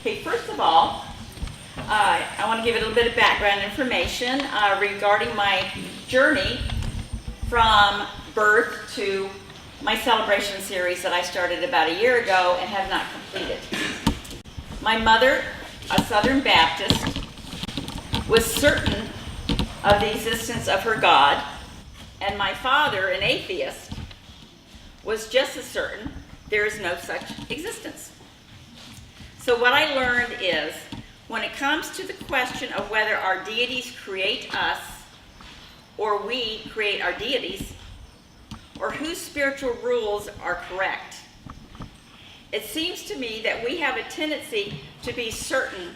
Okay, first of all, I want to give a little bit of background information regarding my journey from birth to my celebration series that I started about a year ago and have not completed. My mother, a Southern Baptist, was certain of the existence of her God, and my father, an atheist, was just as certain there is no such existence. So what I learned is, when it comes to the question of whether our deities create us or we create our deities, or whose spiritual rules are correct, it seems to me that we have a tendency to be certain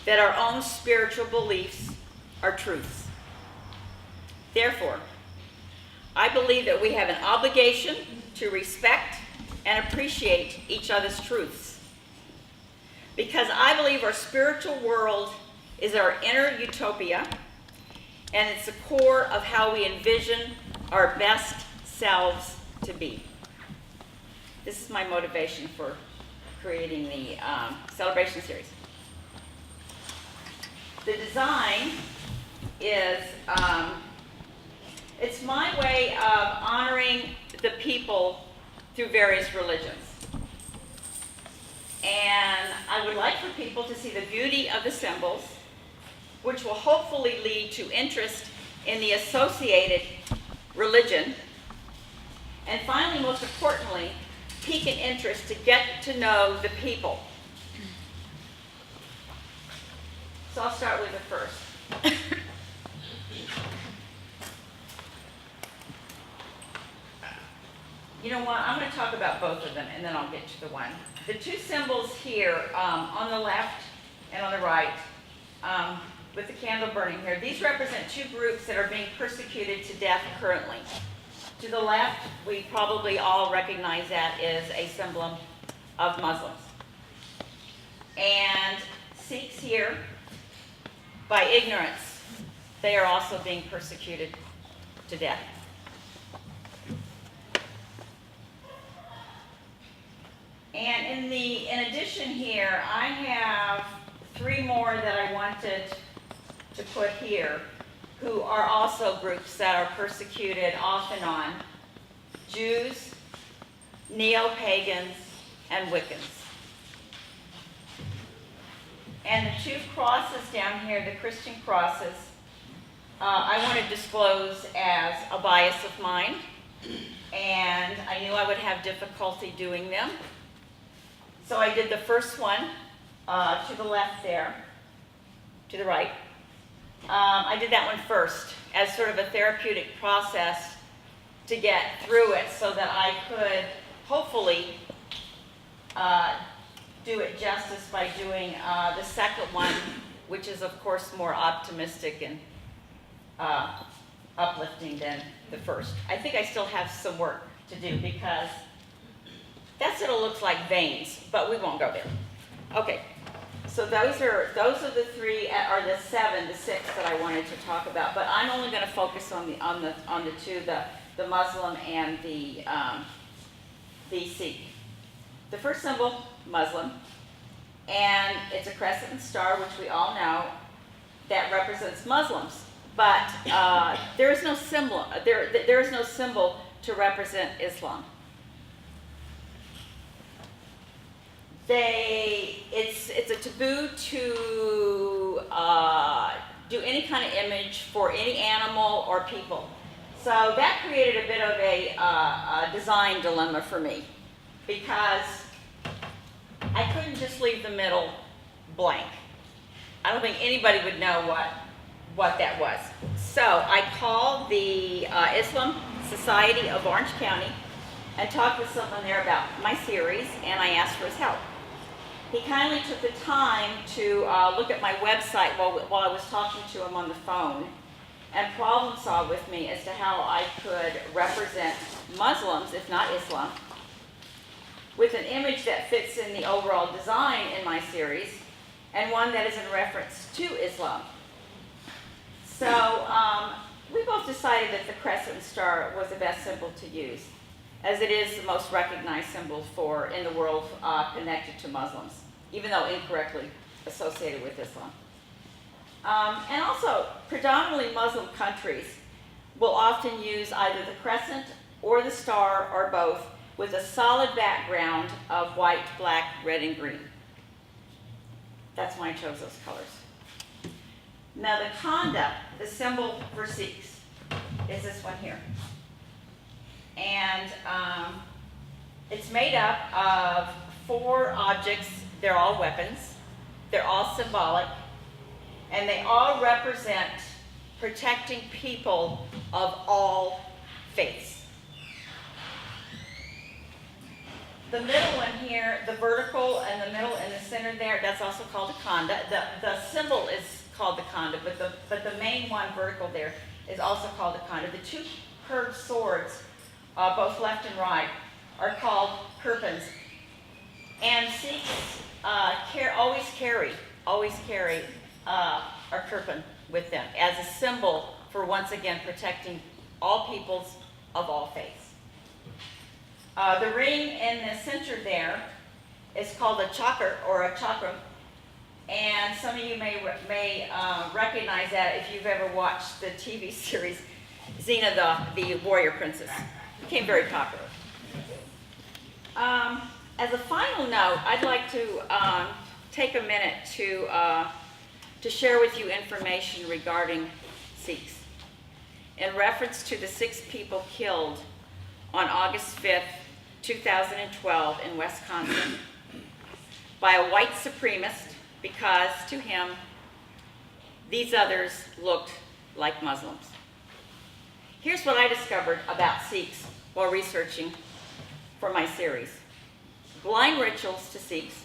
that our own spiritual beliefs are truths. Therefore, I believe that we have an obligation to respect and appreciate each other's truths, because I believe our spiritual world is our inner utopia, and it's the core of how we envision our best selves to be. This is my motivation for creating the celebration series. The design is, it's my way of honoring the people through various religions. And I would like for people to see the beauty of the symbols, which will hopefully lead to interest in the associated religion. And finally, most importantly, pique an interest to get to know the people. So I'll start with the first. You know what, I'm going to talk about both of them and then I'll get to the one. The two symbols here on the left and on the right, with the candle burning here, these represent two groups that are being persecuted to death currently. To the left, we probably all recognize that as a symbol of Muslims. And Sikhs here, by ignorance, they are also being persecuted to death. And in addition here, I have three more that I wanted to put here, who are also groups that are persecuted off and on: Jews, neo-pagans, and Wiccans. And the two crosses down here, the Christian crosses, I want to disclose as a bias of mine, and I knew I would have difficulty doing them. So I did the first one to the left there, to the right. I did that one first as sort of a therapeutic process to get through it so that I could hopefully do it justice by doing the second one, which is of course more optimistic and uplifting than the first. I think I still have some work to do because that sort of looks like veins, but we won't go there. Okay, so those are the three, or the six that I wanted to talk about. But I'm only going to focus on the two, the Muslim and the Sikh. The first symbol, Muslim, and it's a crescent and star, which we all know, that represents Muslims. But there is no symbol. There is no symbol to represent Islam. It's a taboo to do any kind of image for any animal or people. So that created a bit of a design dilemma for me, because I couldn't just leave the middle blank. I don't think anybody would know what that was. So I called the Islam Society of Orange County and talked with someone there about my series, and I asked for his help. He kindly took the time to look at my website while I was talking to him on the phone and problem solve with me as to how I could represent Muslims, if not Islam, with an image that fits in the overall design in my series and one that is in reference to Islam. So we both decided that the crescent star was the best symbol to use, as it is the most recognized symbol in the world connected to Muslims, even though incorrectly associated with Islam. And also, predominantly Muslim countries will often use either the crescent or the star or both with a solid background of white, black, red, and green. That's why I chose those colors. Now the khanda, the symbol for Sikhs, is this one here. And it's made up of 4 objects. They're all weapons. They're all symbolic. And they all represent protecting people of all faiths. The middle one here, the vertical and the middle and the center there, that's also called a khanda. The symbol is called the khanda, but the main one, vertical there, is also called a khanda. The 2 curved swords, both left and right, are called kirpans. And Sikhs always carry a kirpan with them as a symbol for, once again, protecting all peoples of all faiths. The ring in the center there is called a chakra or a chakram, and some of you may recognize that if you've ever watched the TV series Xena, the warrior princess. It became very popular. As a final note, I'd like to take a minute to share with you information regarding Sikhs in reference to the 6 people killed on August 5th, 2012 in Wisconsin by a white supremacist because, to him, these others looked like Muslims. Here's what I discovered about Sikhs while researching for my series. Blind rituals to Sikhs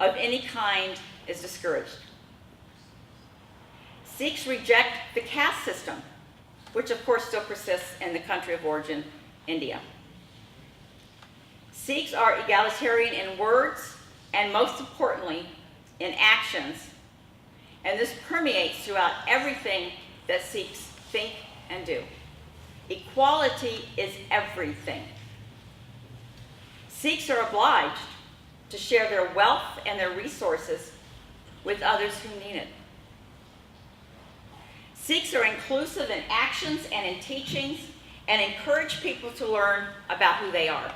of any kind is discouraged. Sikhs reject the caste system, which of course still persists in the country of origin, India. Sikhs are egalitarian in words and, most importantly, in actions, and this permeates throughout everything that Sikhs think and do. Equality is everything. Sikhs are obliged to share their wealth and their resources with others who need it. Sikhs are inclusive in actions and in teachings and encourage people to learn about who they are.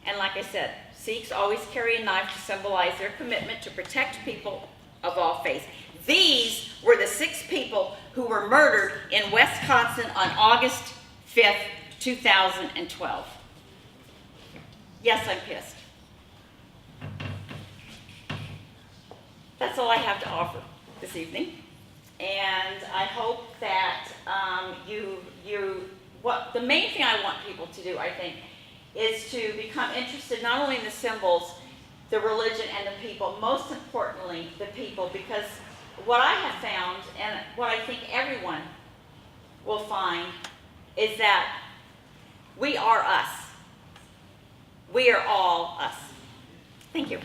And like I said, Sikhs always carry a knife to symbolize their commitment to protect people of all faiths. These were the 6 people who were murdered in Wisconsin on August 5th, 2012. Yes, I'm pissed. That's all I have to offer this evening. And I hope that the main thing I want people to do, I think, is to become interested not only in the symbols, the religion, and the people, most importantly, the people, because what I have found, and what I think everyone will find, is that we are us. We are all us. Thank you.